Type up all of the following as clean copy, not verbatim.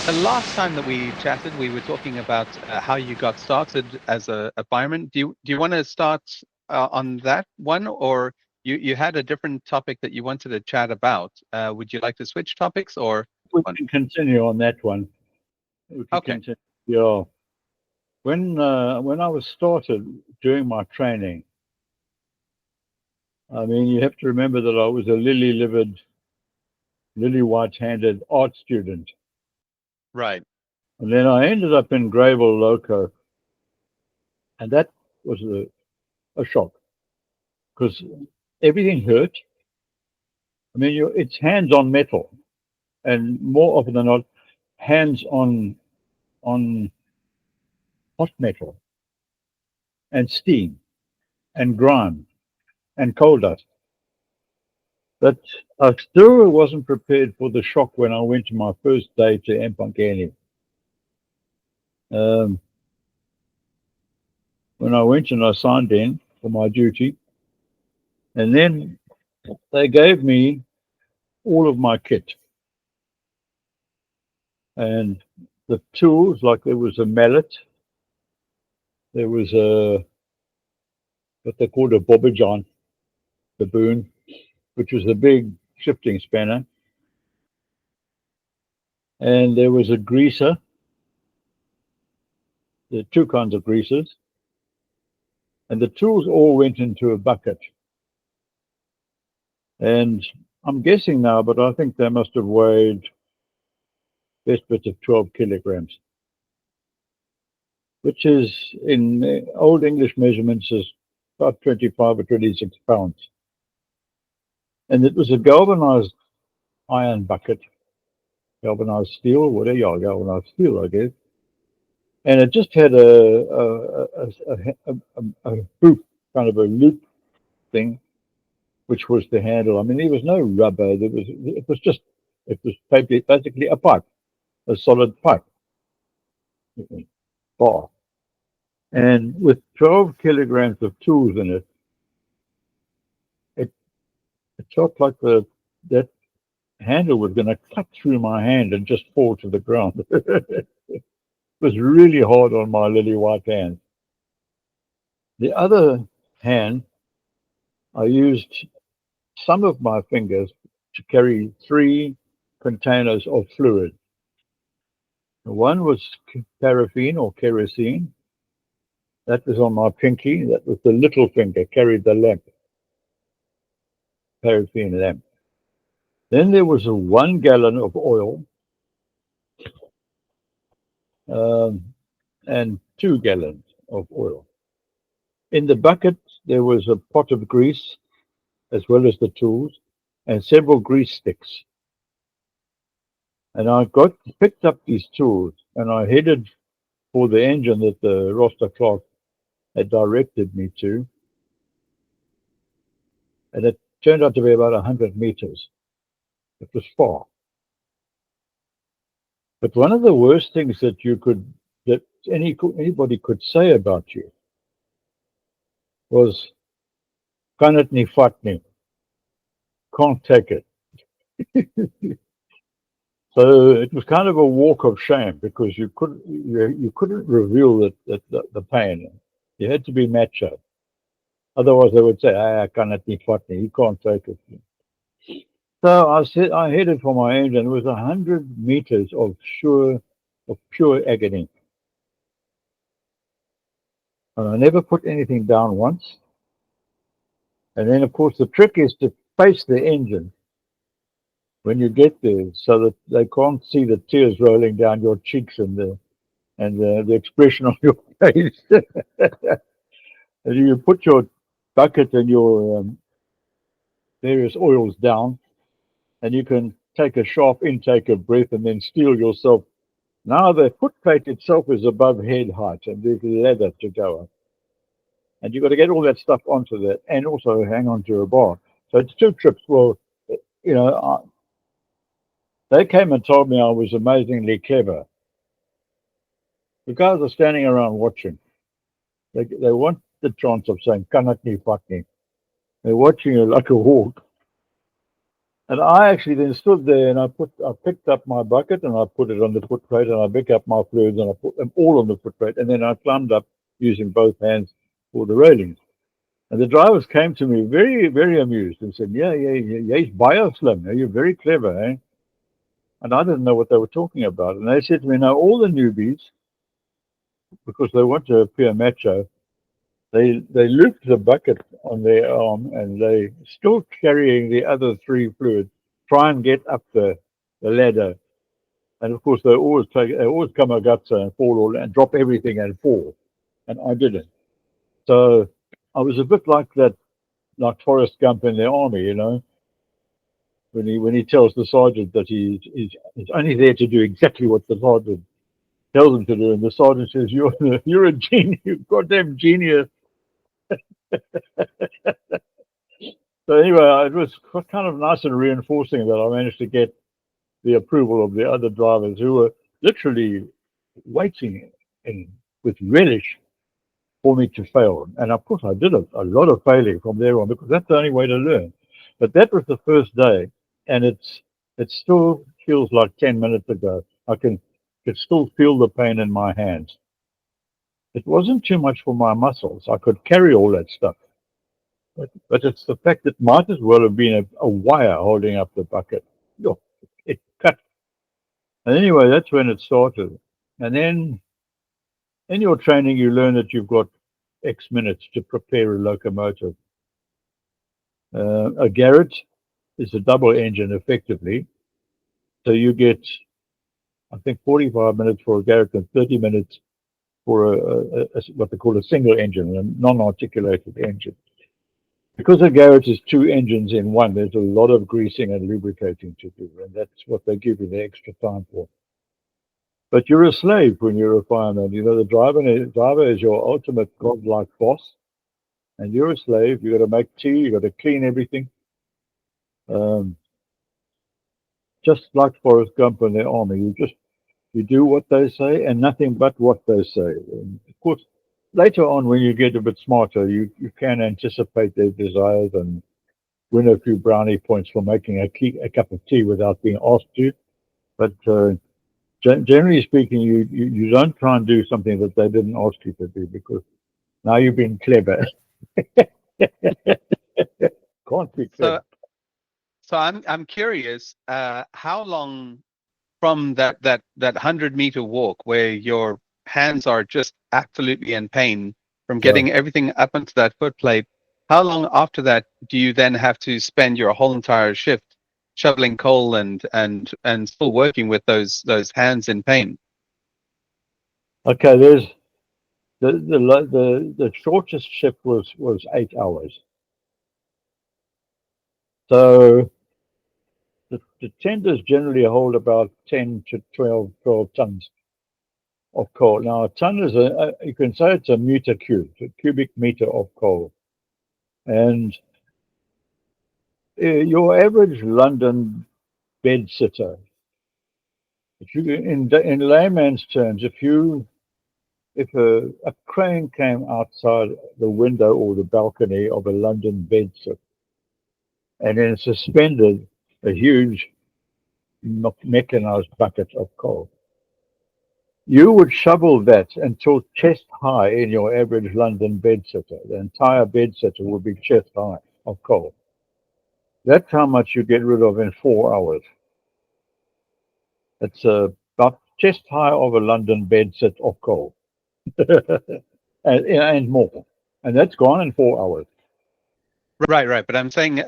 The last time that we chatted, we were talking about how you got started as a fireman. Do you want to start on that one, or you had a different topic that you wanted to chat about? Would you like to switch topics or We one? can continue on that one. We can Okay. continue. Yeah. When I was started doing my training, I mean, you have to remember that I was a lily-livered, lily-white-handed art student, Right. and then I ended up in Greyville Loco, and that was a shock because everything hurt. I mean, it's hands on metal, and more often than not, hands on hot metal and steam and grime and coal dust. But I still wasn't prepared for the shock when I went to my first day to Mpangeni. Um, when I went and I signed in for my duty, and then they gave me all of my kit and the tools, like there was a mallet, there was a what they called a bobbejawn, the boon, which was a big shifting spanner, and there was a greaser. There are two kinds of greasers, and the tools all went into a bucket. And I'm guessing now, but I think they must have weighed best bit of 12 kilograms, which is in old English measurements is about 25 or 26 pounds. And it was a galvanized iron bucket, galvanized steel, whatever, yeah, galvanized steel, I guess. And it just had a hoop, kind of a loop thing, which was the handle. I mean, there was no rubber. It was basically a pipe, a solid pipe bar. And with 12 kilograms of tools in it, it, it felt like that handle was going to cut through my hand and just fall to the ground. It was really hard on my lily white hand. The other hand, I used some of my fingers to carry three containers of fluid. One was paraffin or kerosene. That was on my pinky. That was the little finger, carried the lamp, paraffin lamp. Then there was a 1 gallon of oil um, and 2 gallons of oil. In the bucket, there was a pot of grease as well as the tools and several grease sticks. And I picked up these tools and I headed for the engine that the roster clerk had directed me to. And it turned out to be about 100 meters. It was far. But one of the worst things that anybody could say about you was "Kanat ni fatni," can't take it. So it was kind of a walk of shame because you couldn't reveal the pain. You had to be macho. Otherwise, they would say, "Ah, kanat ni fatni," you can't take it. So I headed for my engine. It was 100 meters of pure agony. And I never put anything down once. And then, of course, the trick is to face the engine when you get there, so that they can't see the tears rolling down your cheeks and the expression on your face. And you put your bucket and your various oils down, and you can take a sharp intake of breath and then steel yourself. Now the footplate itself is above head height, and there's leather to go up. And you've got to get all that stuff onto that, and also hang on to a bar. So it's two trips. Well, you know, they came and told me I was amazingly clever. The guys are standing around watching. They want the chance of saying "kanat ni fatni." They're watching you like a hawk. And I actually then stood there and I picked up my bucket and I put it on the foot plate and I picked up my fluids and I put them all on the foot plate and then I climbed up using both hands for the railings. And the drivers came to me very, very amused and said, yeah, he's bioslim. You're very clever, eh? And I didn't know what they were talking about. And they said to me, now all the newbies, because they want to appear macho, they lift the bucket on their arm and they still carrying the other three fluids, try and get up the ladder. And of course they always come a gutser and fall all and drop everything and fall. And I didn't. So I was a bit like that, like Forrest Gump in the army, you know, when he tells the sergeant that he's only there to do exactly what the sergeant tells him to do, and the sergeant says, "You're a genius, you goddamn genius." So anyway, it was kind of nice and reinforcing that I managed to get the approval of the other drivers who were literally waiting with relish for me to fail. And of course, I did a lot of failing from there on because that's the only way to learn. But that was the first day, and it still feels like 10 minutes ago. I can still feel the pain in my hands. It wasn't too much for my muscles. I could carry all that stuff. But it's the fact that might as well have been a wire holding up the bucket. Yo, it cut. And anyway, that's when it started. And then in your training, you learn that you've got X minutes to prepare a locomotive. A Garrett is a double engine effectively. So you get, I think, 45 minutes for a Garrett and 30 minutes for what they call a single engine, a non-articulated engine. Because a Garrett is two engines in one, there's a lot of greasing and lubricating to do, and that's what they give you the extra time for. But you're a slave when you're a fireman. You know, the driver is your ultimate godlike boss, and you're a slave. You got to make tea, you got to clean everything. Just like Forrest Gump in the army, you do what they say and nothing but what they say. And of course, later on, when you get a bit smarter, you can anticipate their desires and win a few brownie points for making a cup of tea without being asked to. But generally speaking, you don't try and do something that they didn't ask you to do because now you've been clever. Can't be clever. So I'm curious, how long from that 100-meter walk where your hands are just absolutely in pain from getting everything up onto that foot plate, how long after that do you then have to spend your whole entire shift shoveling coal and still working with those hands in pain? Okay, there's the shortest shift was 8 hours. So the tenders generally hold about 10 to 12 tons of coal. Now, a ton is you can say it's a meter cube, a cubic meter of coal. And your average London bed sitter, if you, in layman's terms, if a crane came outside the window or the balcony of a London bed sit and then suspended a huge mechanized bucket of coal, you would shovel that until chest high in your average London bed sitter. The entire bed sitter would be chest high of coal. That's how much you get rid of in 4 hours. It's about chest high of a London bed sit of coal. and more. And that's gone in 4 hours. Right. But I'm saying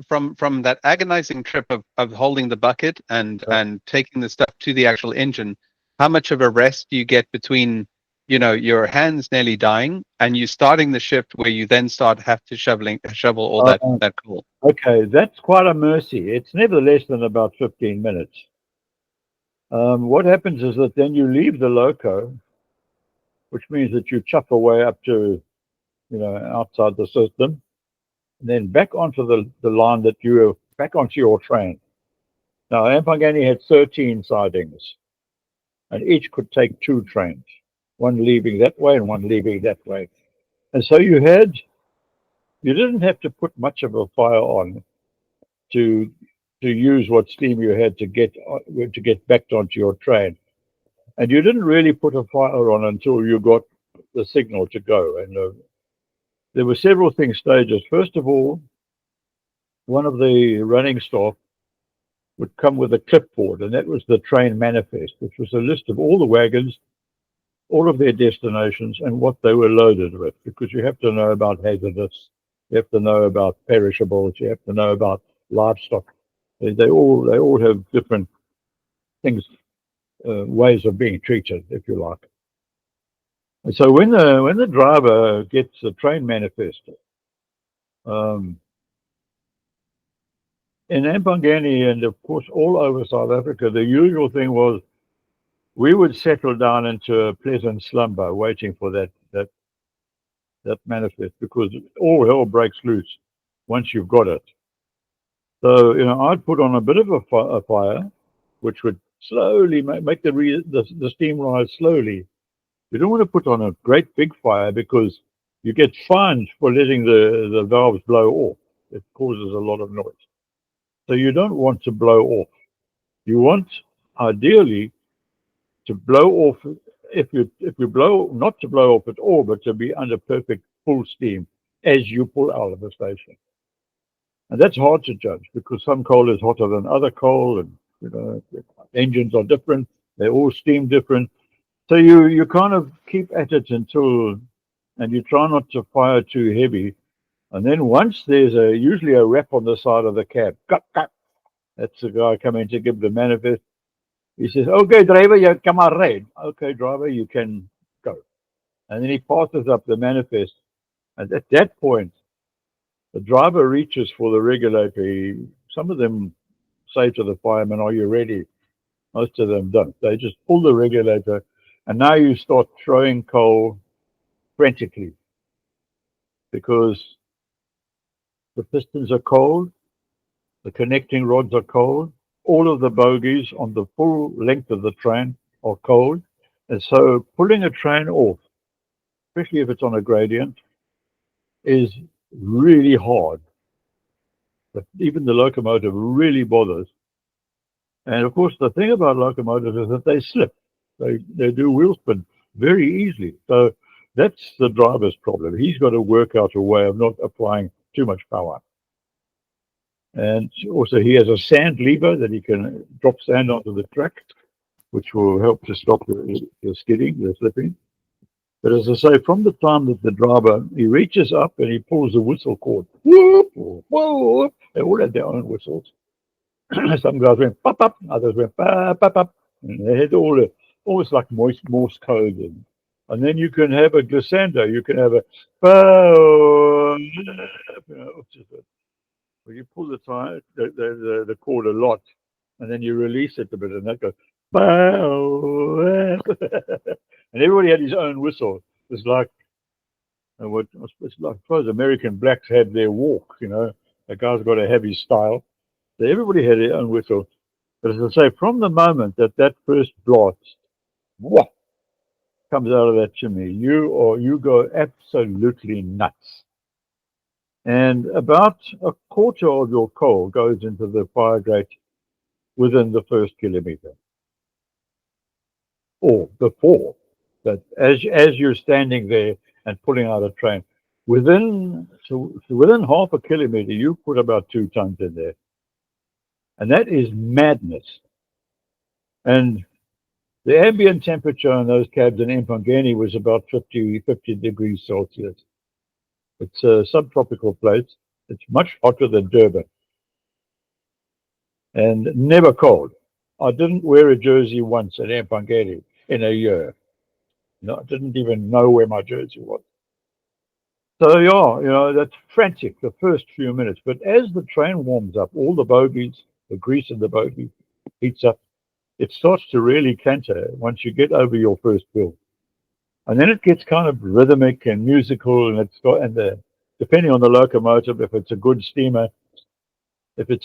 from that agonizing trip of holding the bucket and taking the stuff to the actual engine, how much of a rest do you get between, your hands nearly dying and you starting the shift where you then have to shovel all that coal? Okay, that's quite a mercy. It's never less than about 15 minutes. What happens is that then you leave the loco, which means that you chop away up to, outside the system, and then back onto the line that back onto your train. Now, Ampangani had 13 sidings, and each could take 2 trains, one leaving that way and one leaving that way. And so you didn't have to put much of a fire on to to use what steam you had to get back onto your train. And you didn't really put a fire on until you got the signal to go. And there were several stages. First of all, one of the running staff would come with a clipboard, and that was the train manifest, which was a list of all the wagons, all of their destinations, and what they were loaded with, because you have to know about hazardous, you have to know about perishables, you have to know about livestock. They all have different things, ways of being treated, if you like. And so when the driver gets the train manifest, in Ampangani and of course all over South Africa, the usual thing was we would settle down into a pleasant slumber, waiting for that manifest, because all hell breaks loose once you've got it. So I'd put on a bit of a fire, which would slowly make the steam rise slowly. You don't want to put on a great big fire because you get fined for letting the valves blow off. It causes a lot of noise. So you don't want to blow off. You want, ideally, to blow off, if you blow, not to blow off at all, but to be under perfect full steam as you pull out of the station. And that's hard to judge because some coal is hotter than other coal, and engines are different. They all steam different. So you kind of keep at it and you try not to fire too heavy. And then once there's usually a rap on the side of the cab, cut, cut. That's the guy coming to give the manifest. He says, "Okay, driver, you come on, right. Okay, driver, you can go." And then he passes up the manifest. And at that point, the driver reaches for the regulator. Some of them say to the fireman, "Are you ready?" Most of them don't. They just pull the regulator, and now you start throwing coal frantically because the pistons are cold, the connecting rods are cold, all of the bogies on the full length of the train are cold. And so pulling a train off, especially if it's on a gradient, is really hard. But even the locomotive really bothers. And of course, the thing about locomotives is that they slip. They do wheel spin very easily. So that's the driver's problem. He's got to work out a way of not applying too much power. And also he has a sand lever that he can drop sand onto the track, which will help to stop the skidding, the slipping. But as I say, from the time that the driver, he reaches up and he pulls the whistle cord, whoop, whoop, they all had their own whistles. Some guys went pop up, others went pop up, and they had almost like Morse code. And then you can have a glissando, you can have a where you pull the cord a lot, and then you release it a bit, and that goes and everybody had his own whistle. It's like I suppose American blacks had their walk. The guy's got to have his style. So everybody had their own whistle. But as I say, from the moment that first blast, what comes out of that chimney, you go absolutely nuts. And about a quarter of your coal goes into the fire grate within the first kilometer, or before. But as you're standing there and pulling out a train, within half a kilometer, you put about 2 tons in there. And that is madness. And the ambient temperature on those cabs in Mpangeni was about 50 degrees Celsius. It's a subtropical place. It's much hotter than Durban. And never cold. I didn't wear a jersey once at Mpangeni in a year. No, I didn't even know where my jersey was. So yeah, that's frantic the first few minutes. But as the train warms up, all the bogies, the grease in the bogie heats up. It starts to really canter once you get over your first bill. And then it gets kind of rhythmic and musical, and depending on the locomotive, if it's a good steamer, in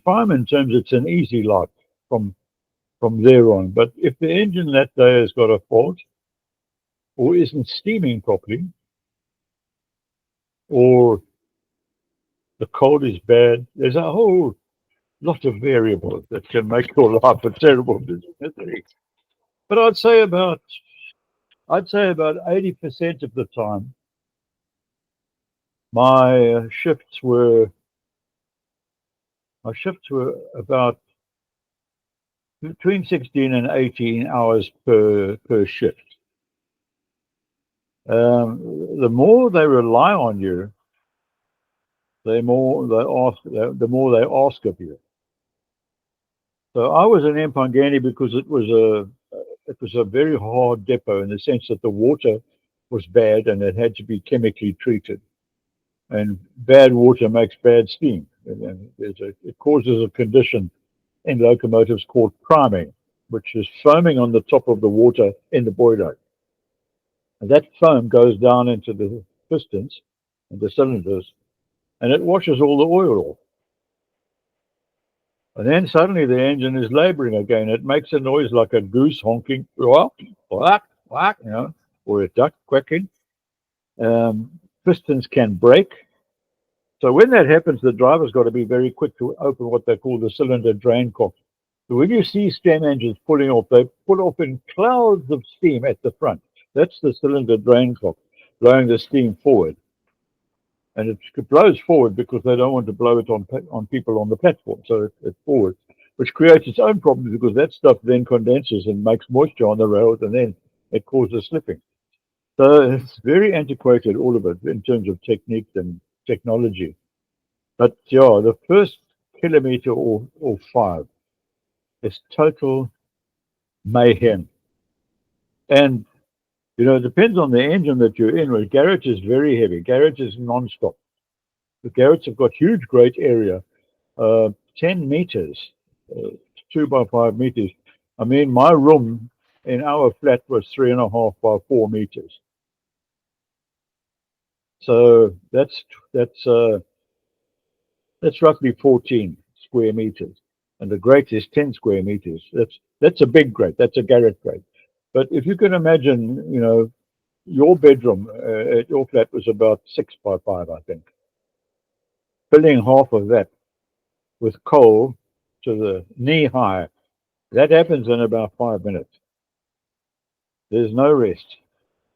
fireman terms, it's an easy life from there on. But if the engine that day has got a fault, or isn't steaming properly, or the cold is bad. There's a whole lot of variables that can make your life a terrible misery. But I'd say about 80% of the time, my shifts were about between 16 and 18 hours per shift. The more they rely on you, the more they ask of you. So I was in Empangeni because it was a very hard depot in the sense that the water was bad and it had to be chemically treated. And bad water makes bad steam. And it causes a condition in locomotives called priming, which is foaming on the top of the water in the boiler. And that foam goes down into the pistons and the cylinders, and it washes all the oil off. And then suddenly the engine is laboring again. It makes a noise like a goose honking, whack, whack, or a duck quacking. Pistons can break. So when that happens, the driver's got to be very quick to open what they call the cylinder drain cock. So when you see steam engines pulling off, they pull off in clouds of steam at the front. That's the cylinder drain cock, blowing the steam forward. And it blows forward because they don't want to blow it on people on the platform. So it's forward, which creates its own problems because that stuff then condenses and makes moisture on the rails, and then it causes slipping. So it's very antiquated, all of it, in terms of technique and technology. But yeah, the first kilometer or 5 is total mayhem. And it depends on the engine that you're in. Well, Garrett is very heavy. Garrett is non-stop. The Garretts have got huge, great area, 10 meters, 2 by 5 meters. I mean, my room in our flat was 3.5 by 4 meters. So that's roughly 14 square meters, and the grate is 10 square meters. That's a big grate. That's a Garrett grate. But if you can imagine, your bedroom at your flat was about 6 by 5, I think. Filling half of that with coal to the knee high, that happens in about 5 minutes. There's no rest.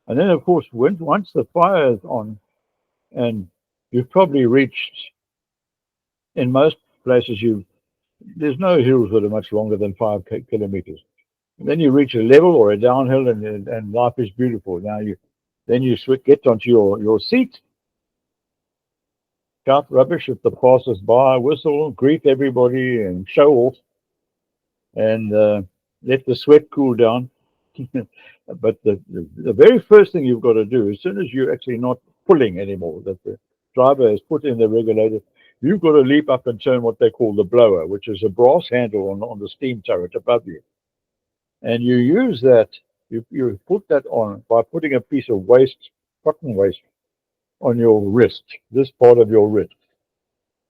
And then, of course, once the fire is on, and you've probably reached, in most places, there's no hills that are much longer than 5 kilometers. And then you reach a level or a downhill, and life is beautiful. Now you get onto your seat, shout rubbish at the passers by, whistle, greet everybody, and show off, and let the sweat cool down. But the very first thing you've got to do, as soon as you're actually not pulling anymore, that the driver has put in the regulator, you've got to leap up and turn what they call the blower, which is a brass handle on the steam turret above you. And you use that, you put that on by putting a piece of cotton waste, on your wrist, this part of your wrist.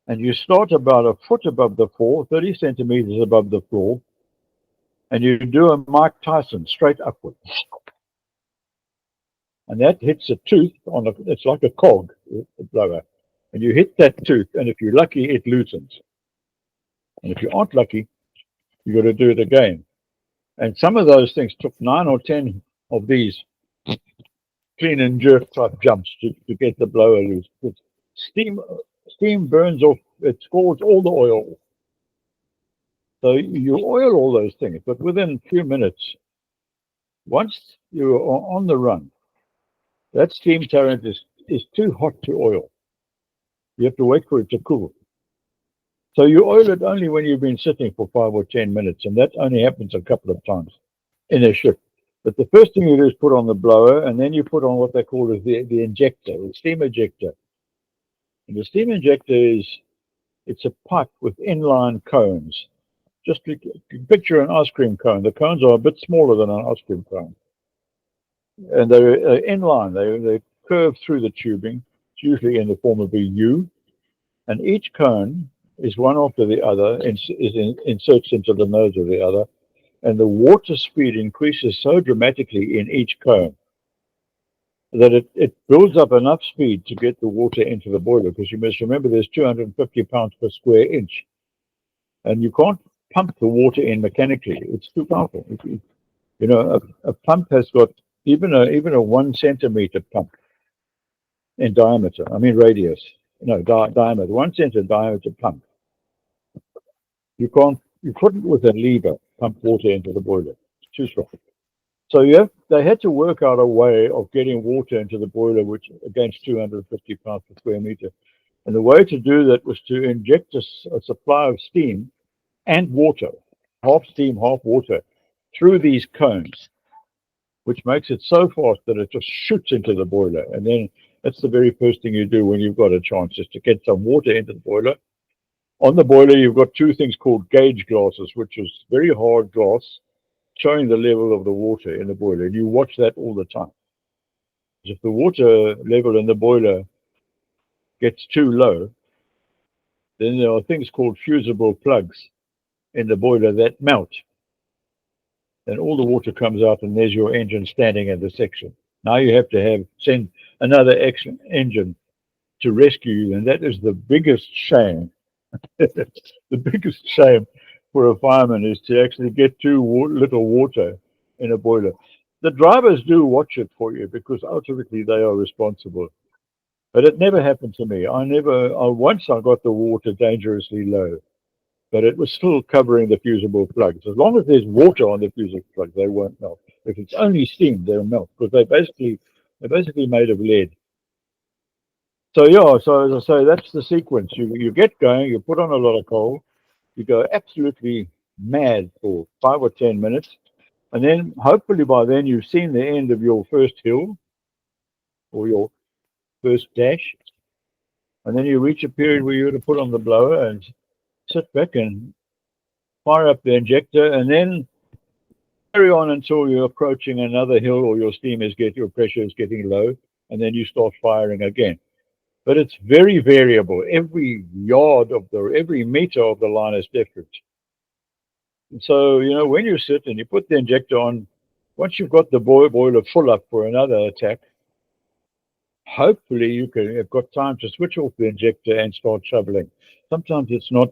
And you start about a foot above the floor, 30 centimeters above the floor, and you do a Mike Tyson straight upward. And that hits a tooth it's like a cog, a blower. And you hit that tooth, and if you're lucky, it loosens. And if you aren't lucky, you got to do it again. And some of those things took 9 or 10 of these clean and jerk type jumps to get the blower loose. Steam burns off, it scalds all the oil. So you oil all those things, but within a few minutes, once you are on the run, that steam turret is too hot to oil. You have to wait for it to cool. So you oil it only when you've been sitting for 5 or 10 minutes, and that only happens a couple of times in a shift. But the first thing you do is put on the blower, and then you put on what they call the injector, the steam ejector. And the steam injector it's a pipe with inline cones. Just picture an ice cream cone. The cones are a bit smaller than an ice cream cone. And they're inline. They curve through the tubing. It's usually in the form of a U. And each cone is one after the other, inserts into the nose of the other. And the water speed increases so dramatically in each cone that it builds up enough speed to get the water into the boiler, because you must remember there's 250 pounds per square inch, and you can't pump the water in mechanically. It's too powerful. You know, a pump has got even a 1 centimeter pump in diameter. I mean radius. No, diameter. 1 centimeter diameter pump. You couldn't with a lever pump water into the boiler. It's too strong. So they had to work out a way of getting water into the boiler, which against 250 pounds per square meter. And the way to do that was to inject a supply of steam and water, half steam, half water, through these cones, which makes it so fast that it just shoots into the boiler. And then that's the very first thing you do when you've got a chance, is to get some water into the boiler. On the boiler, you've got two things called gauge glasses, which is very hard glass, showing the level of the water in the boiler. And you watch that all the time. If the water level in the boiler gets too low, then there are things called fusible plugs in the boiler that melt. And all the water comes out, and there's your engine standing in the section. Now you have to send another engine to rescue you, and that is the biggest shame. The biggest shame for a fireman is to actually get too little water in a boiler. The drivers do watch it for you, because ultimately they are responsible. But it never happened to me. Once I got the water dangerously low, but it was still covering the fusible plugs. As long as there's water on the fusible plugs, they won't melt. If it's only steam, they'll melt, because they're basically made of lead. So yeah, so as I say, that's the sequence. You get going, you put on a lot of coal, you go absolutely mad for 5 or 10 minutes, and then hopefully by then you've seen the end of your first hill or your first dash, and then you reach a period where you're to put on the blower and sit back and fire up the injector, and then carry on until you're approaching another hill, or your your pressure is getting low, and then you start firing again. But it's very variable. Every meter of the line is different. And so, you know, when you sit and you put the injector on, once you've got the boiler full up for another attack, hopefully you've got time to switch off the injector and start shoveling. Sometimes it's not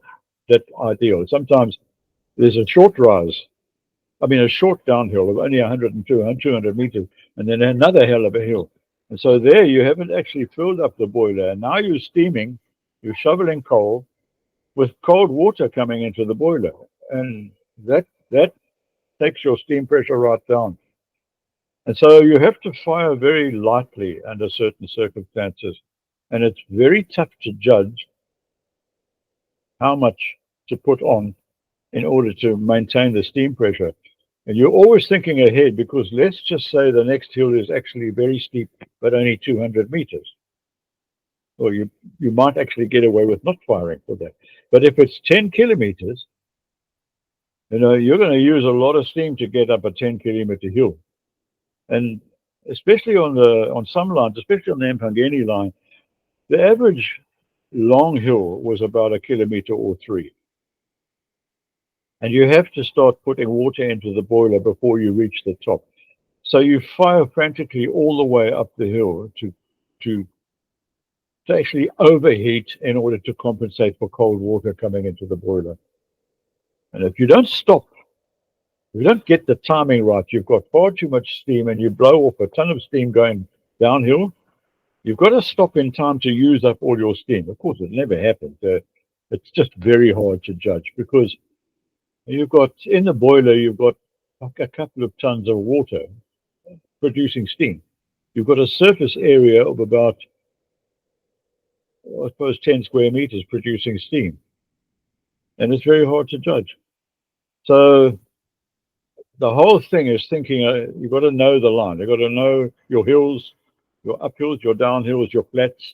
that ideal. Sometimes there's a short downhill of only 100 and 200 meters, and then another hell of a hill. And so there you haven't actually filled up the boiler. And now you're steaming, you're shoveling coal with cold water coming into the boiler. And that takes your steam pressure right down. And so you have to fire very lightly under certain circumstances. And it's very tough to judge how much to put on in order to maintain the steam pressure. And you're always thinking ahead, because let's just say the next hill is actually very steep, but only 200 meters. Or you might actually get away with not firing for that. But if it's 10 kilometers, you know, you're going to use a lot of steam to get up a 10-kilometer hill. And especially on some lines, especially on the Mpangeni line, the average long hill was about 1 kilometer or 3. And you have to start putting water into the boiler before you reach the top. So you fire frantically all the way up the hill to actually overheat in order to compensate for cold water coming into the boiler. And if you don't stop, if you don't get the timing right, you've got far too much steam and you blow off a ton of steam going downhill. You've got to stop in time to use up all your steam. Of course, it never happens. It's just very hard to judge, because you've got, in the boiler, you've got a couple of tons of water producing steam. You've got a surface area of about, I suppose, 10 square meters producing steam. And it's very hard to judge. So the whole thing is thinking, you've got to know the line. You've got to know your hills, your uphills, your downhills, your flats,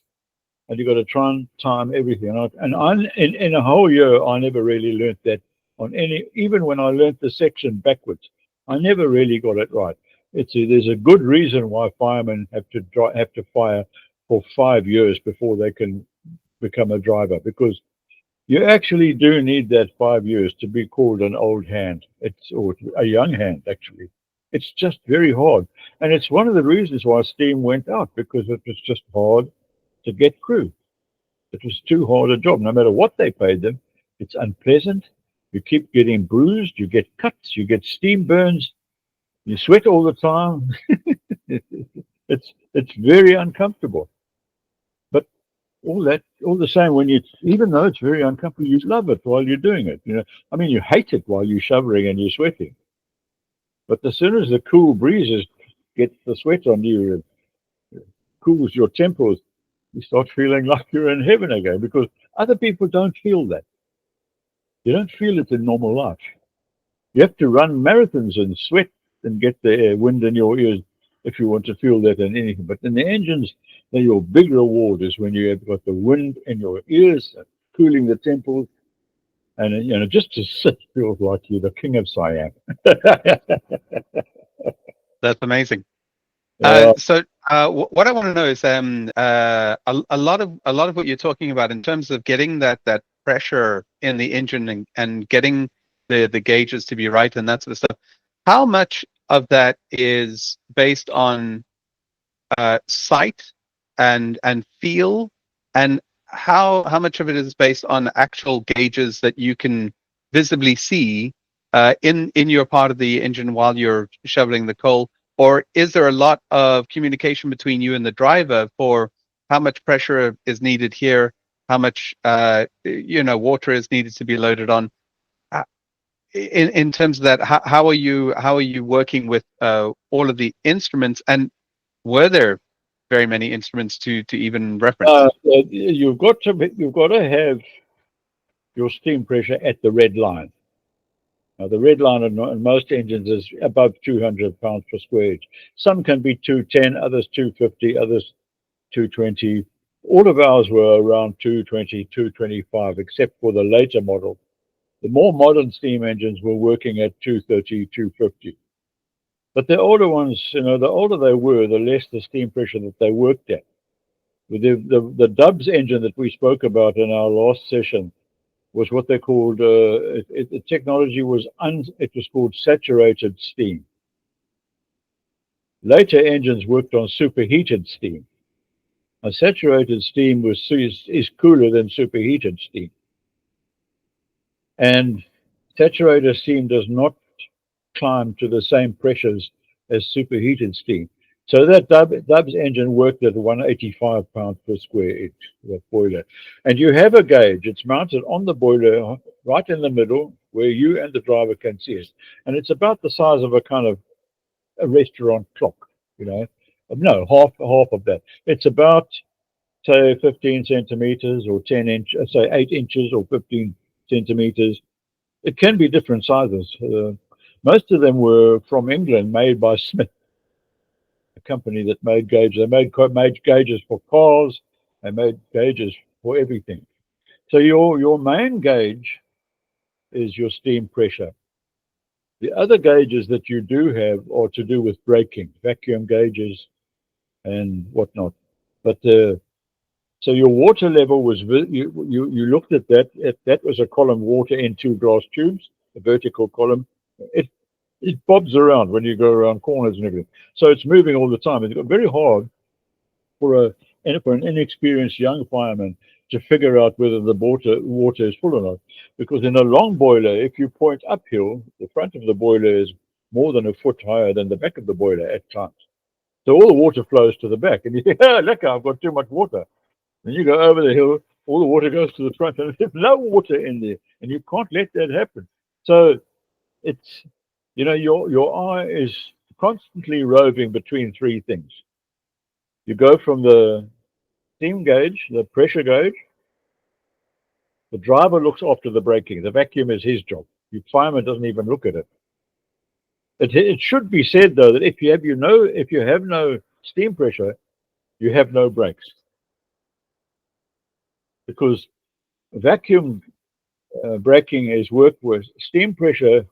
and you've got to try and time everything. And in a whole year, I never really learned that on any, even when I learned the section backwards, I never really got it right. There's a good reason why firemen have to fire for 5 years before they can become a driver, because you actually do need that 5 years to be called an old hand. Or a young hand, actually. It's just very hard. And it's one of the reasons why steam went out, because it was just hard to get crew. It was too hard a job. No matter what they paid them, it's unpleasant. You keep getting bruised, you get cuts, you get steam burns, you sweat all the time. It's very uncomfortable. But all the same, when you, even though it's very uncomfortable, you love it while you're doing it. You know, I mean, you hate it while you're shivering and you're sweating. But as soon as the cool breezes get the sweat on you, it cools your temples, you start feeling like you're in heaven again, because other people don't feel that. You don't feel it in normal life. You have to run marathons and sweat and get the wind in your ears if you want to feel that in anything. But in the engines, then your big reward is when you have got the wind in your ears, cooling the temples, and you know, just to sit feels like you're the king of Siam. That's amazing. Uh, What I want to know is a lot of what you're talking about in terms of getting that pressure in the engine and getting the gauges to be right and that sort of stuff. How much of that is based on sight and feel, and how much of it is based on actual gauges that you can visibly see in your part of the engine while you're shoveling the coal? Or is there a lot of communication between you and the driver for how much pressure is needed here, how much water is needed to be loaded on? Uh, in terms of that, how are you working with all of the instruments, and were there very many instruments to even reference? you've got to have your steam pressure at the red line. Now, the red line on most engines is above 200 pounds per square inch. Some can be 210, others 250, others 220. All of ours were around 220, 225, except for the later model. The more modern steam engines were working at 230, 250. But the older ones, you know, the older they were, the less the steam pressure that they worked at. With the Dubs engine that we spoke about in our last session was what they called, the technology was, it was called saturated steam. Later engines worked on superheated steam. Now, saturated steam is cooler than superheated steam. And saturated steam does not climb to the same pressures as superheated steam. So that Dubs engine worked at 185 pounds per square inch, that boiler. And you have a gauge, it's mounted on the boiler right in the middle where you and the driver can see it. And it's about the size of a kind of a restaurant clock, you know. No, half of that. It's about, say, 15 centimeters or 10 inch, say 8 inches or 15 centimeters. It can be different sizes. Most of them were from England, made by Smith, a company that made gauges. They made gauges for cars. They made gauges for everything. So your main gauge is your steam pressure. The other gauges that you do have are to do with braking, vacuum gauges and whatnot. But so your water level was, you looked at that. That was a column water in 2 glass tubes, a vertical column. It bobs around when you go around corners and everything. So it's moving all the time. It's very hard for an inexperienced young fireman to figure out whether the water is full or not. Because in a long boiler, if you point uphill, the front of the boiler is more than a foot higher than the back of the boiler at times. So all the water flows to the back, and you think, oh, look, I've got too much water. Then you go over the hill, all the water goes to the front, and there's no water in there, and you can't let that happen. So it's, you know, your eye is constantly roving between 3 things. You go from the steam gauge, the pressure gauge. The driver looks after the braking. The vacuum is his job. The fireman doesn't even look at it. It should be said though that if you have no steam pressure, you have no brakes, because vacuum braking is worked with steam pressure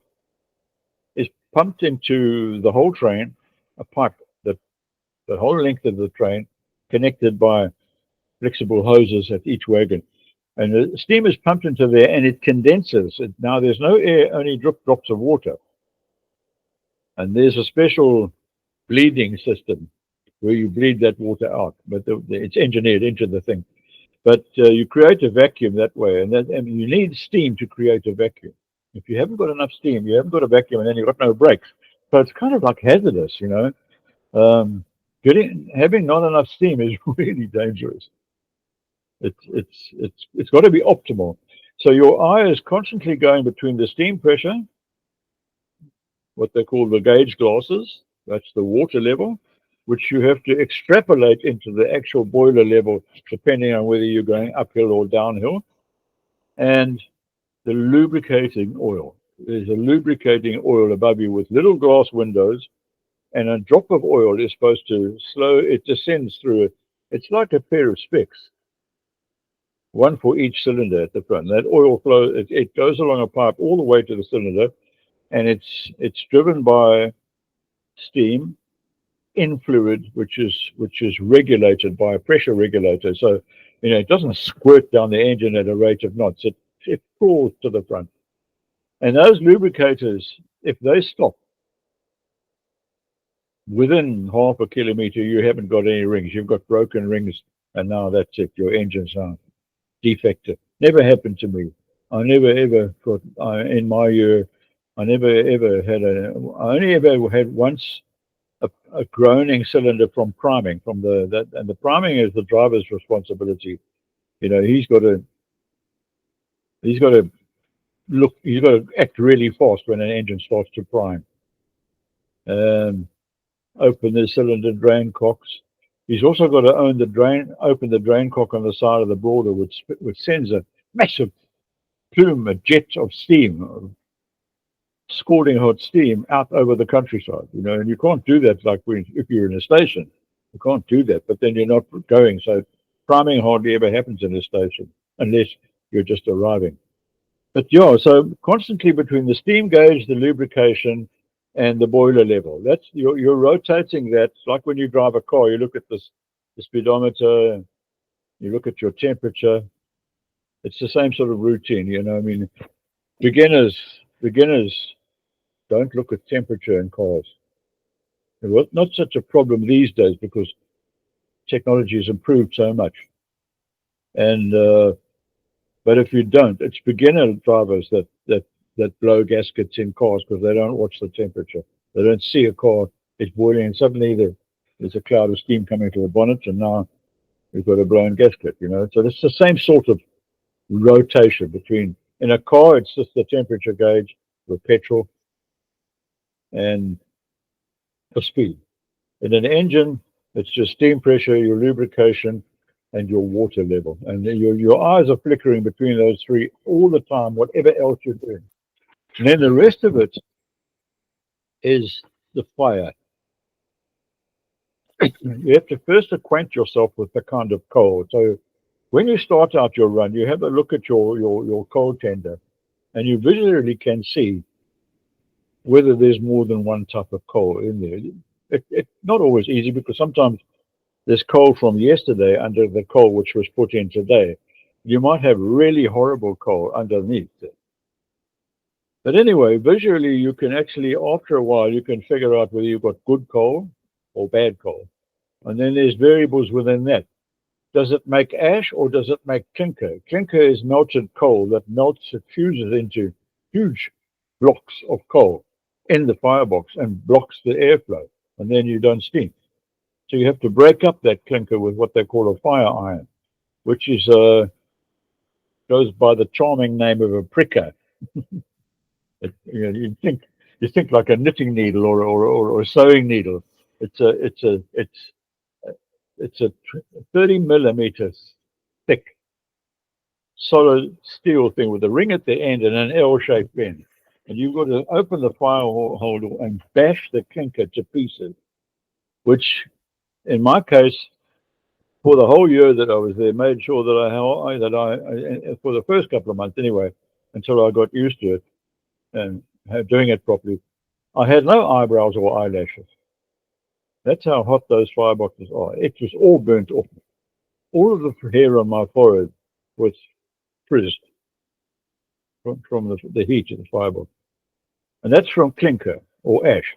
is pumped into the whole train, a pipe that the whole length of the train, connected by flexible hoses at each wagon. And the steam is pumped into there and it condenses. Now there's no air, only drops of water. And there's a special bleeding system where you bleed that water out, but it's engineered into the thing. But you create a vacuum that way, and you need steam to create a vacuum. If you haven't got enough steam, you haven't got a vacuum, and then you've got no brakes. So it's kind of like hazardous, you know. Having not enough steam is really dangerous. It's got to be optimal. So your eye is constantly going between the steam pressure, what they call the gauge glasses, that's the water level, which you have to extrapolate into the actual boiler level, depending on whether you're going uphill or downhill, and the lubricating oil. There's a lubricating oil above you with little glass windows, and a drop of oil is supposed to it descends through it. It's like a pair of specs, one for each cylinder at the front. That oil flow, it goes along a pipe all the way to the cylinder, and it's driven by steam in fluid, which is regulated by a pressure regulator. So, you know, it doesn't squirt down the engine at a rate of knots. It crawls to the front. And those lubricators, if they stop within half a kilometer, you haven't got any rings. You've got broken rings, and now that's it. Your engine's defective. Never happened to me. I never ever got in my year. I never ever had I only ever had once a groaning cylinder from priming. And the priming is the driver's responsibility. You know, he's got to act really fast when an engine starts to prime. Open the cylinder drain cocks. He's also got to open the drain cock on the side of the boiler, which sends a massive plume, a jet of steam, scalding hot steam out over the countryside. You know, and you can't do that like if you're in a station. You can't do that, but then you're not going. So priming hardly ever happens in a station unless you're just arriving. But yeah, so constantly between the steam gauge, the lubrication, and the boiler level. That's you're rotating that. It's like when you drive a car, you look at the speedometer, you look at your temperature. It's the same sort of routine, you know. I mean, beginners don't look at temperature in cars. Well, not such a problem these days because technology has improved so much. And but if you don't, it's beginner drivers that blow gaskets in cars because they don't watch the temperature. They don't see a car, it's boiling, and suddenly there's a cloud of steam coming to the bonnet, and now you've got a blown gasket, you know. So it's the same sort of rotation between, in a car, it's just the temperature gauge with petrol and the speed. In an engine, it's just steam pressure, your lubrication, and your water level. And your eyes are flickering between those three all the time, whatever else you're doing. And then the rest of it is the fire. You have to first acquaint yourself with the kind of coal. So when you start out your run, you have a look at your coal tender, and you visually can see whether there's more than one type of coal in there. It's not always easy because sometimes there's coal from yesterday under the coal which was put in today. You might have really horrible coal underneath it. But anyway, visually, you can actually, after a while, you can figure out whether you've got good coal or bad coal. And then there's variables within that. Does it make ash or does it make clinker? Clinker is melted coal that melts, it fuses into huge blocks of coal in the firebox and blocks the airflow. And then you don't steam. So you have to break up that clinker with what they call a fire iron, which is goes by the charming name of a pricker. You think like a knitting needle or a sewing needle. It's a 30 millimeters thick solid steel thing with a ring at the end and an L-shaped bend. And you've got to open the fire holder and bash the clinker to pieces, which in my case, for the whole year that I was there, made sure that I for the first couple of months anyway, until I got used to it and doing it properly, I had no eyebrows or eyelashes. That's how hot those fireboxes are. It was all burnt off. All of the hair on my forehead was frizzed from the heat of the firebox. And that's from clinker or ash.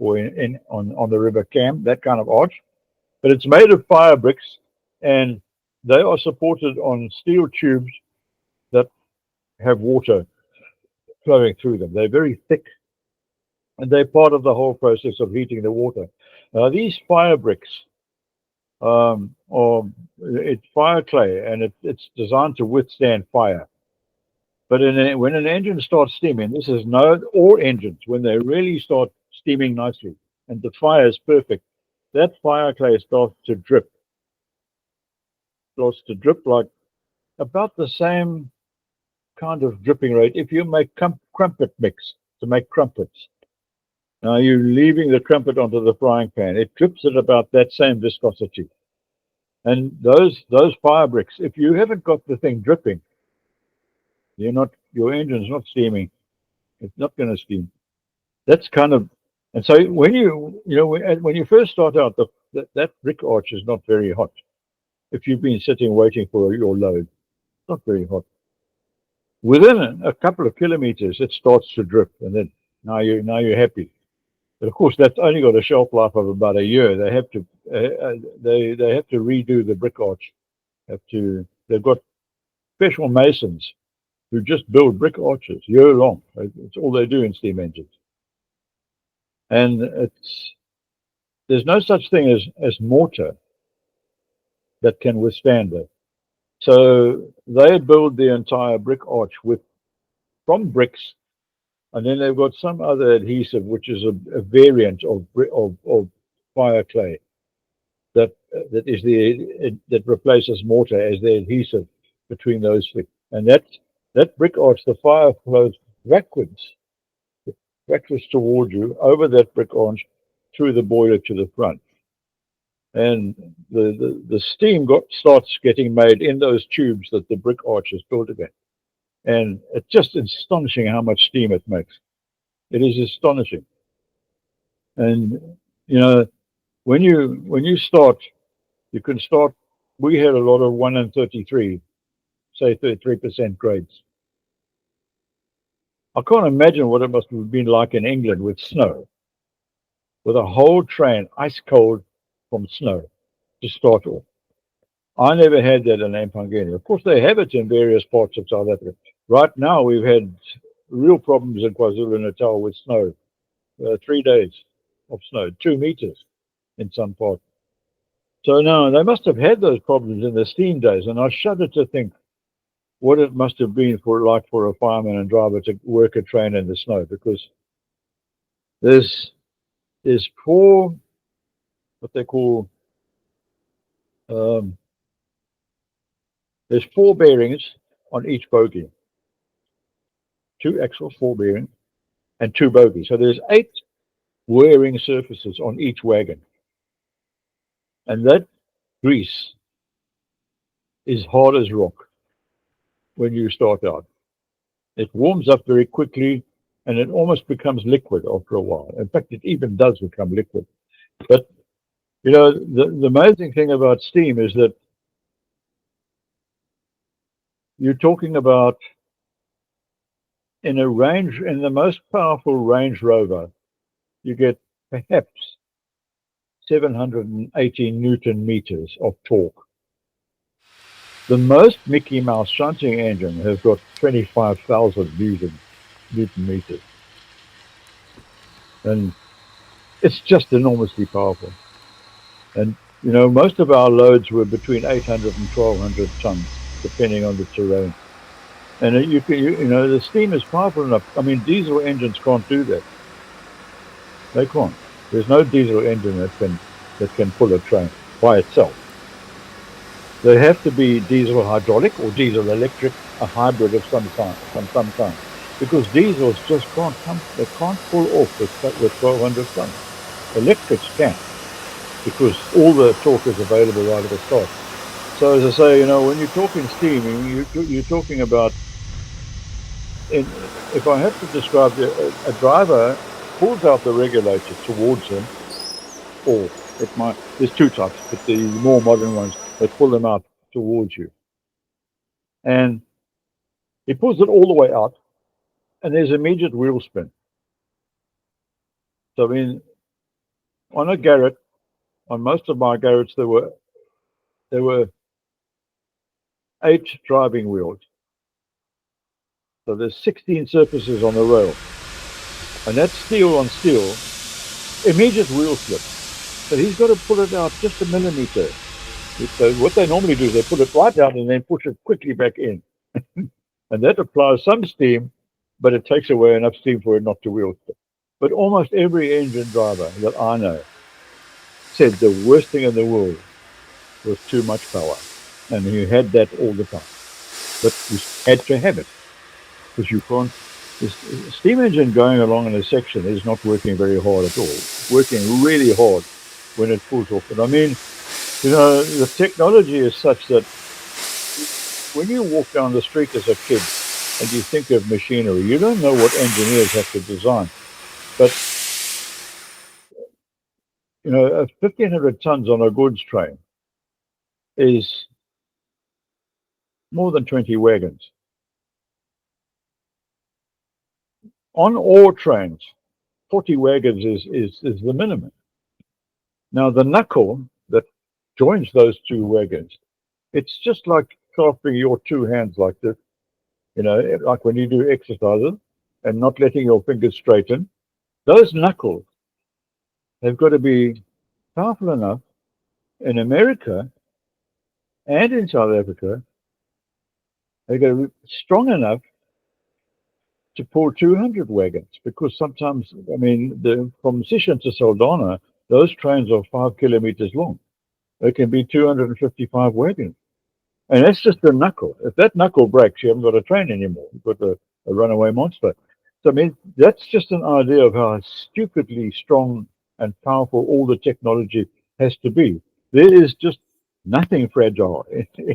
or on the River Cam, that kind of arch. But it's made of fire bricks, and they are supported on steel tubes that have water flowing through them. They're very thick, and they're part of the whole process of heating the water. These fire bricks or it's fire clay, and it's designed to withstand fire. But when an engine starts steaming, this is all engines, when they really start steaming nicely and the fire is perfect, that fire clay starts to drip like about the same kind of dripping rate if you make crumpet mix to make crumpets. Now you're leaving the crumpet onto the frying pan. It drips at about that same viscosity. And those fire bricks, if you haven't got the thing dripping, your engine's not steaming. It's not going to steam. That's kind of, and so when when you first start out, that brick arch is not very hot. If you've been sitting waiting for your load, it's not very hot. Within a couple of kilometers, it starts to drip, and then now you're happy. But of course, that's only got a shelf life of about a year. They have to they have to redo the brick arch. They've got special masons who just build brick arches year long. It's all they do in steam engines. And there's no such thing as mortar that can withstand it. So they build the entire brick arch from bricks, and then they've got some other adhesive, which is a variant of fire clay that replaces mortar as the adhesive between those things. And that brick arch, the fire flows backwards toward you over that brick arch through the boiler to the front. And the steam starts getting made in those tubes that the brick arch is built against. And it's just astonishing how much steam it makes. It is astonishing. And when you start, you can start. We had a lot of 1 in 33, say 33% grades. I can't imagine what it must have been like in England with snow, with a whole train ice cold from snow to start off. I never had that in Ampangeni. Of course, they have it in various parts of South Africa. Right now, we've had real problems in KwaZulu-Natal with snow. 3 days of snow, 2 meters in some parts. So now they must have had those problems in the steam days, and I shudder to think what it must have been for a fireman and driver to work a train in the snow, because there's 4 what they call there's 4 bearings on each bogie, 2 axles, 4 bearings, and 2 bogies. So there's 8 wearing surfaces on each wagon, and that grease is hard as rock when you start out. It warms up very quickly, and it almost becomes liquid after a while. In fact, it even does become liquid. But the amazing thing about steam is that you're talking about in the most powerful Range Rover, you get perhaps 780 Newton meters of torque. The most Mickey Mouse shunting engine has got 25,000 Newton meters. And it's just enormously powerful. And, most of our loads were between 800 and 1,200 tons, depending on the terrain. And the steam is powerful enough. I mean, diesel engines can't do that. They can't. There's no diesel engine that can pull a train by itself. They have to be diesel hydraulic or diesel electric, a hybrid of some kind, because diesels just can't pull off with 1,200 tons. Electrics can, because all the torque is available right at the start. So as I say, when you're talking steam, you're talking about. If I have to describe a driver pulls out the regulator towards him, or there's 2 types, but the more modern ones, they pull them out towards you. And he pulls it all the way out, and there's immediate wheel spin. So, I mean, on a Garrett, on most of my Garretts, there were 8 driving wheels. So there's 16 surfaces on the rail. And that's steel on steel, immediate wheel slip. So he's got to pull it out just a millimeter. So what they normally do is they pull it right out and then push it quickly back in. And that applies some steam, but it takes away enough steam for it not to wheel slip. But almost every engine driver that I know said the worst thing in the world was too much power. And you had that all the time. But you had to have it. Because you can't, this steam engine going along in a section is not working very hard at all. It's working really hard when it pulls off. And I mean, you know, the technology is such that when you walk down the street as a kid and you think of machinery, you don't know what engineers have to design. But, you know, 1,500 tons on a goods train is more than 20 wagons. On all trains, 40 wagons is the minimum. Now, the knuckle that joins those 2 wagons, it's just like clasping your 2 hands like this, you know, like when you do exercises and not letting your fingers straighten. Those knuckles have got to be powerful enough in America and in South Africa. They've got to be strong enough to pull 200 wagons, because sometimes, I mean, from Sishan to Saldanha, those trains are 5 kilometers long. They can be 255 wagons. And that's just the knuckle. If that knuckle breaks, you haven't got a train anymore. You've got a runaway monster. So, I mean, that's just an idea of how stupidly strong and powerful all the technology has to be. There is just nothing fragile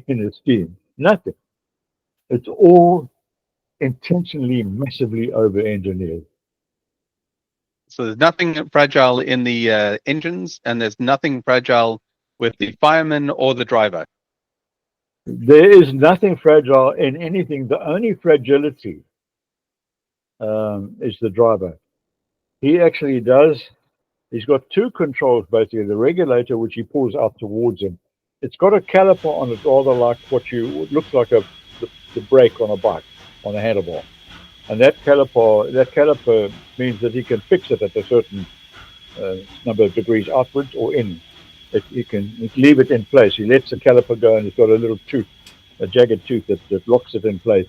in a steam. Nothing. It's all intentionally, massively over-engineered. So there's nothing fragile in the engines, and there's nothing fragile with the fireman or the driver. There is nothing fragile in anything. The only fragility is the driver. He actually does. He's got 2 controls, basically. The regulator, which he pulls out towards him. It's got a caliper on it, rather like what looks like the brake on a bike, on a handlebar. And that caliper means that he can fix it at a certain number of degrees outwards or in. He can leave it in place. He lets the caliper go, and it's got a little tooth, a jagged tooth that locks it in place.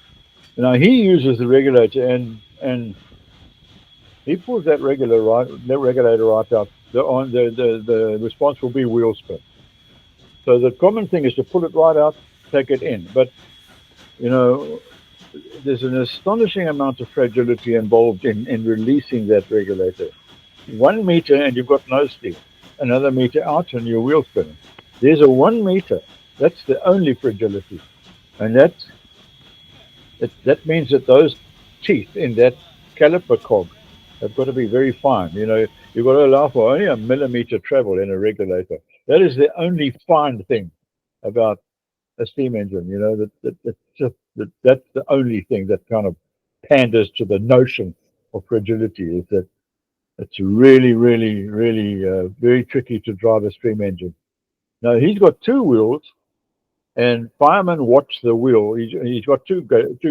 Now he uses the regulator, and he pulls that regulator right out. The response will be wheel spin. So the common thing is to pull it right out, take it in. But, you know, there's an astonishing amount of fragility involved in releasing that regulator. 1 meter and you've got no steam. Another meter out and you're wheel spinning. There's a 1 meter. That's the only fragility. And that means that those teeth in that caliper cog have got to be very fine. You know, you've got to allow for only a millimeter travel in a regulator. That is the only fine thing about a steam engine. You know, that's the only thing that kind of panders to the notion of fragility, is that it's really, really, really very tricky to drive a steam engine. Now, he's got 2 wheels, and firemen watch the wheel. He's got two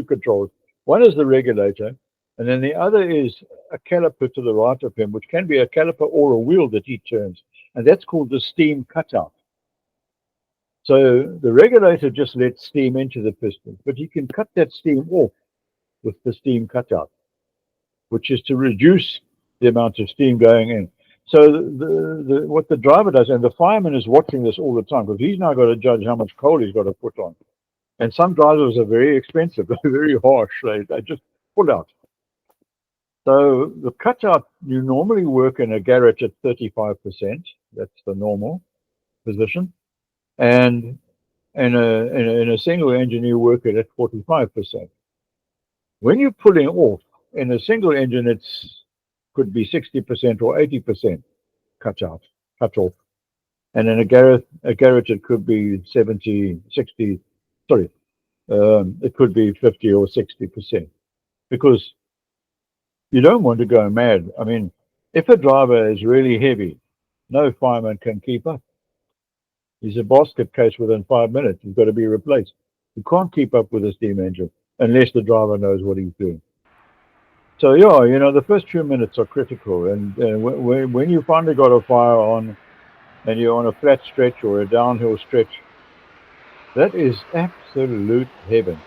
controls. One is the regulator, and then the other is a caliper to the right of him, which can be a caliper or a wheel that he turns, and that's called the steam cutout. So the regulator just lets steam into the piston, but he can cut that steam off with the steam cutout, which is to reduce the amount of steam going in. So what the driver does, and the fireman is watching this all the time, because he's now got to judge how much coal he's got to put on. And some drivers are very expensive, they're very harsh, they just pull out. So the cutout, you normally work in a garage at 35%. That's the normal position. And in a single engine, you work it at 45%. When you're pulling off, in a single engine, it's could be 60% or 80% cut off. And in a garage, it could be 70, 60, sorry, it could be 50 or 60%. Because you don't want to go mad. I mean, if a driver is really heavy No fireman can keep up. He's a basket case within 5 minutes. He's got to be replaced. You can't keep up with a steam engine unless the driver knows what he's doing. So yeah, the first few minutes are critical, and when you finally got a fire on, and you're on a flat stretch or a downhill stretch, that is absolute heaven.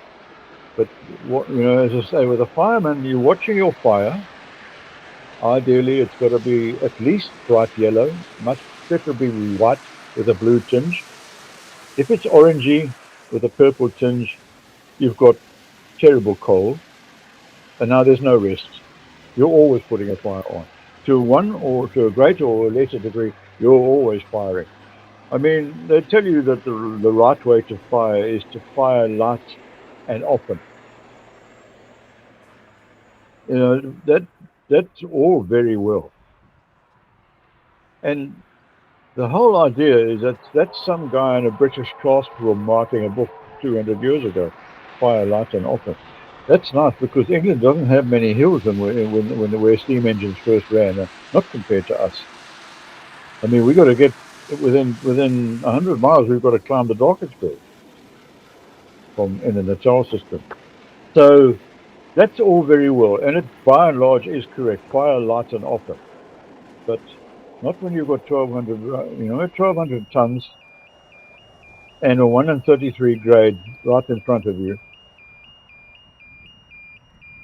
But as I say, with a fireman, you're watching your fire. Ideally, it's got to be at least bright yellow. Much better be white with a blue tinge. If it's orangey with a purple tinge, you've got terrible coal, and now there's no rest. You're always putting a fire on. To one or to a greater or a lesser degree, you're always firing. I mean, they tell you that the right way to fire is to fire light and often. That's all very well. And the whole idea is that that's some guy in a British classroom writing a book 200 years ago, fire light and often. That's nice because England doesn't have many hills where steam engines first ran, not compared to us. I mean, we got to get within 100 miles. We've got to climb the Drakensberg from in the Natal system. So that's all very well, and it by and large is correct. Fire light and often, but not when you've got 1,200. 1,200 tons and a 1 in 33 grade right in front of you.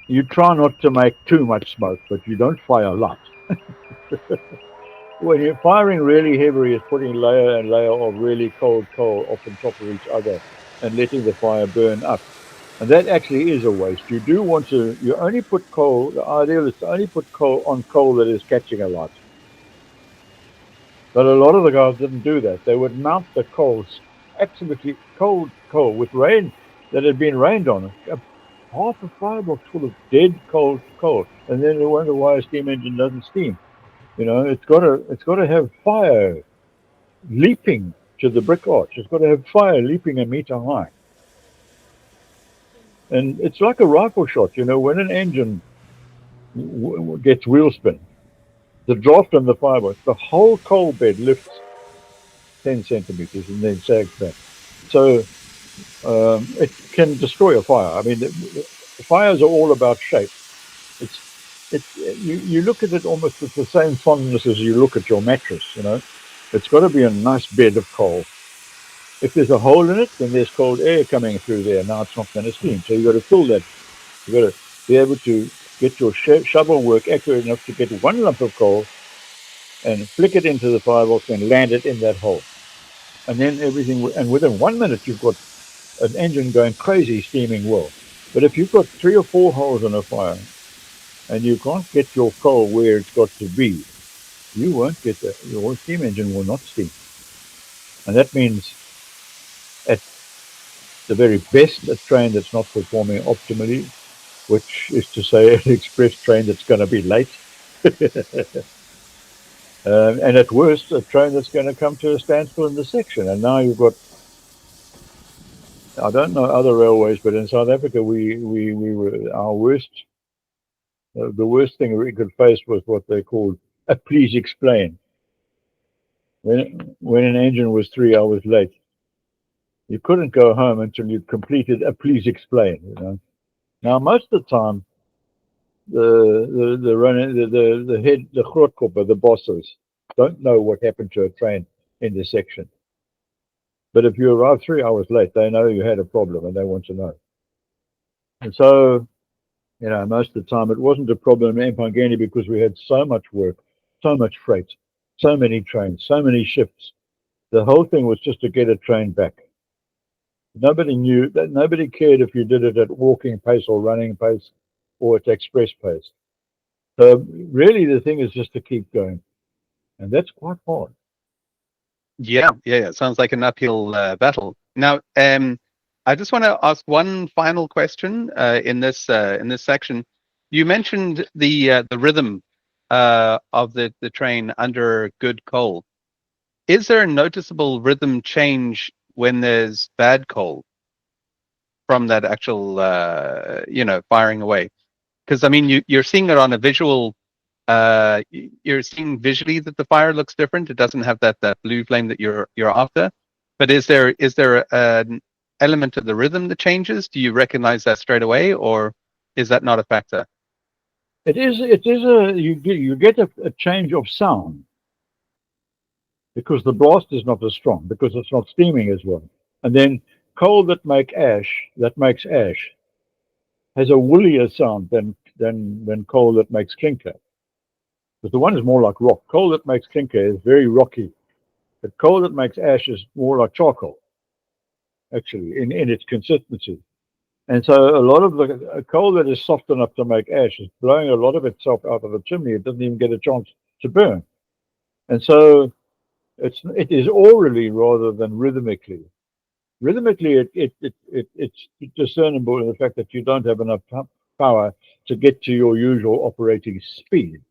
You try not to make too much smoke, but you don't fire light. When you're firing really heavy, it's putting layer and layer of really cold coal up on top of each other and letting the fire burn up. And that actually is a waste. You only put coal, the ideal is to only put coal on coal that is catching a light. But a lot of the guys didn't do that. They would mount the coals, absolutely cold coal with rain that had been rained on. Half a firebox full of dead cold coal. And then they wonder why a steam engine doesn't steam. It's got to have fire leaping to the brick arch. It's got to have fire leaping a meter high. And it's like a rifle shot. When an engine gets wheel spin, the draft on the firebox, the whole coal bed lifts 10 centimeters and then sags back. So it can destroy a fire. I mean, the fires are all about shape. You look at it almost with the same fondness as you look at your mattress. It's got to be a nice bed of coal. If there's a hole in it, then there's cold air coming through there. Now it's not going to steam. So you've got to fill that. You've got to be able to get your shovel work accurate enough to get one lump of coal and flick it into the firebox and land it in that hole. And then and within 1 minute, you've got an engine going crazy, steaming well. But if you've got 3 or 4 holes in a fire and you can't get your coal where it's got to be, you won't get your steam engine will not steam. And that means at the very best, a train that's not performing optimally, which is to say an express train that's going to be late. And at worst, a train that's going to come to a standstill in the section. And now you've got, I don't know other railways, but in South Africa, we were our worst. The worst thing we could face was what they called a please explain. When an engine was 3 hours late, you couldn't go home until you'd completed a please explain. Now most of the time, the head, the grootkopper, the bosses, don't know what happened to a train in the section. But if you arrive 3 hours late, they know you had a problem and they want to know. And so, most of the time it wasn't a problem in Empangeni because we had so much work, so much freight, so many trains, so many shifts. The whole thing was just to get a train back. Nobody knew that. Nobody cared if you did it at walking pace or running pace or at express pace. So really the thing is just to keep going. And that's quite hard. Yeah. Sounds like an uphill battle. Now, I just want to ask one final question in this section. You mentioned the rhythm of the train under good coal. Is there a noticeable rhythm change when there's bad coal from that actual firing away? Because I mean, you're seeing it on a visual you're seeing visually that the fire looks different. It doesn't have that blue flame that you're after. But is there an element of the rhythm that changes? Do you recognize that straight away, or is that not a factor? It is you get a change of sound because the blast is not as strong because it's not steaming as well. And then coal that makes ash has a woollier sound than coal that makes clinker. Because the one is more like rock. Coal that makes clinker is very rocky, but coal that makes ash is more like charcoal, actually, in its consistency. And so a lot of the coal that is soft enough to make ash is blowing a lot of itself out of the chimney. It doesn't even get a chance to burn. And so it is orally rather than rhythmically. Rhythmically, it's discernible in the fact that you don't have enough power to get to your usual operating speed,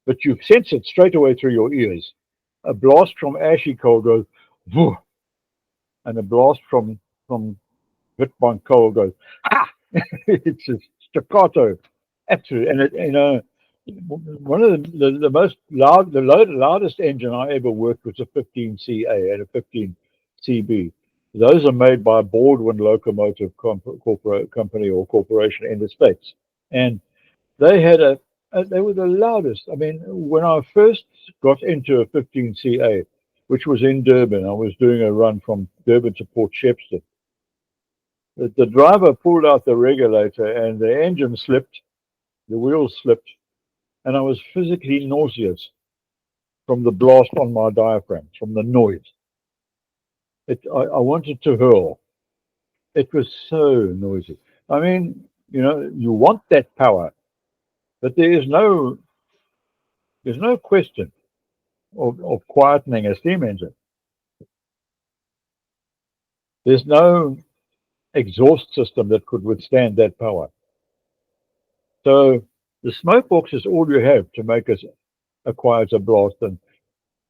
but you sense it straight away through your ears. A blast from ashy coal goes, whoo, and a blast from Witbank coal goes, ah! It's a staccato, absolutely. And one of the most loudest engine I ever worked was a 15CA and a 15CB. Those are made by Baldwin Locomotive Company or Corporation in the States, and they had they were the loudest. I mean, when I first got into a 15CA, which was in Durban, I was doing a run from Durban to Port Shepstone. The driver pulled out the regulator and the engine slipped, the wheels slipped, and I was physically nauseous from the blast on my diaphragm, from the noise. I wanted to hurl. It was so noisy. I mean, you want that power, but there's no question of quietening a steam engine. There's no exhaust system that could withstand that power. So the smoke box is all you have to make a quieter blast, and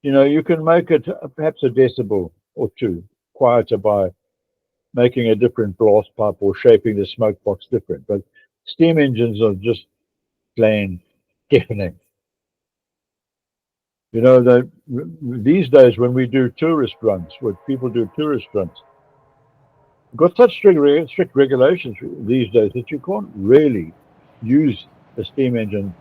you can make it perhaps a decibel or two quieter by making a different blast pipe or shaping the smoke box different. But steam engines are just plain deafening. These days when we do tourist runs, when people do tourist runs, we've got such strict regulations these days that you can't really use a steam engine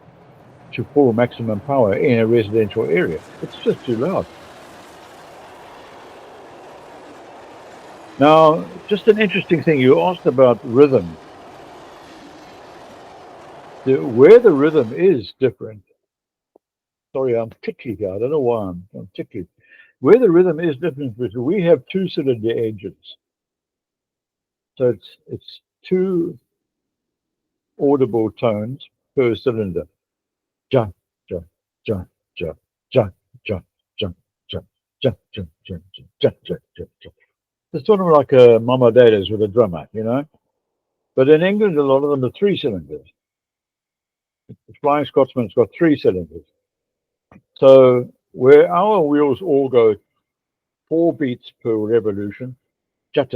to full maximum power in a residential area. It's just too loud. Now, just an interesting thing, you asked about rhythm. Where the rhythm is different. Sorry, I'm tickly here. I don't know why I'm tickly. Where the rhythm is different, because we have two-cylinder engines. So it's two audible tones per cylinder. Ja, ja, ja, ja, ja, ja, ja, ja, ja, ja, ja, ja, ja, ja, ja. It's sort of like a Mama Dada's with a drummer, But in England, a lot of them are three cylinders. The Flying Scotsman's got three cylinders. So where our wheels all go 4 beats per revolution, the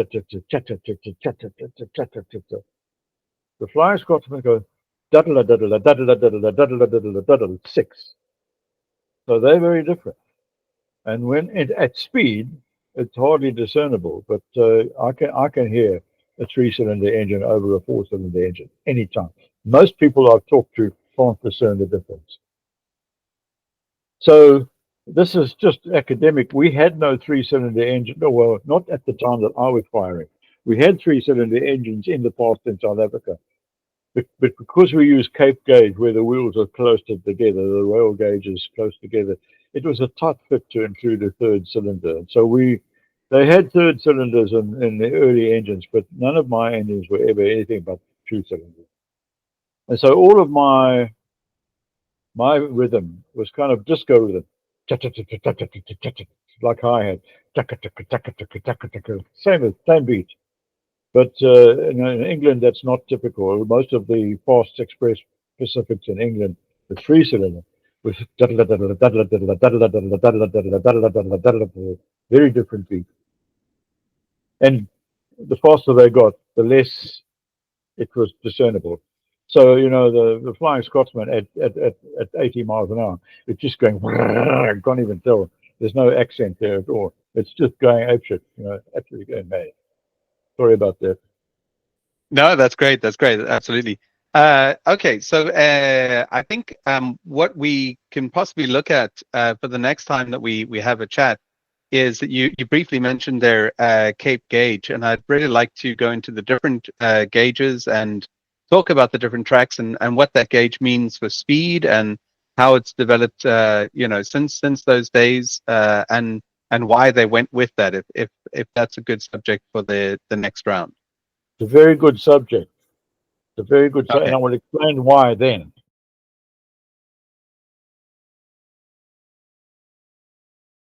Flying Scotsman goes 6. So they're very different. And when at speed, it's hardly discernible. But I can hear a 3-cylinder engine over a 4-cylinder engine anytime. Most people I've talked to can't discern the difference. So this is just academic. We had no 3-cylinder engine. No, well, not at the time that I was firing. We had 3-cylinder engines in the past in South Africa. But because we use Cape gauge, where the wheels are close together, the rail gauge is close together, it was a tight fit to include a 3rd cylinder. So they had 3rd cylinders in the early engines, but none of my engines were ever anything but 2 cylinders. And so all of my rhythm was kind of disco rhythm, like hi-hat, same beat. But in England, that's not typical. Most of the fast express Pacifics in England, the 3-cylinder, with very different beat. And the faster they got, the less it was discernible. So, you know, the Flying Scotsman at 80 miles an hour, it's just going, I can't even tell. There's no accent there at all. It's just going apeshit, you know, absolutely going mad. Sorry about that. No, that's great. That's great. Absolutely. Okay, so I think what we can possibly look at for the next time that we have a chat is that you briefly mentioned there Cape Gauge, and I'd really like to go into the different gauges and talk about the different tracks and what that gauge means for speed and how it's developed, you know, since those days, and why they went with that. If that's a good subject for the next round. It's a very good subject. It's a very good subject, and Okay. I will explain why then.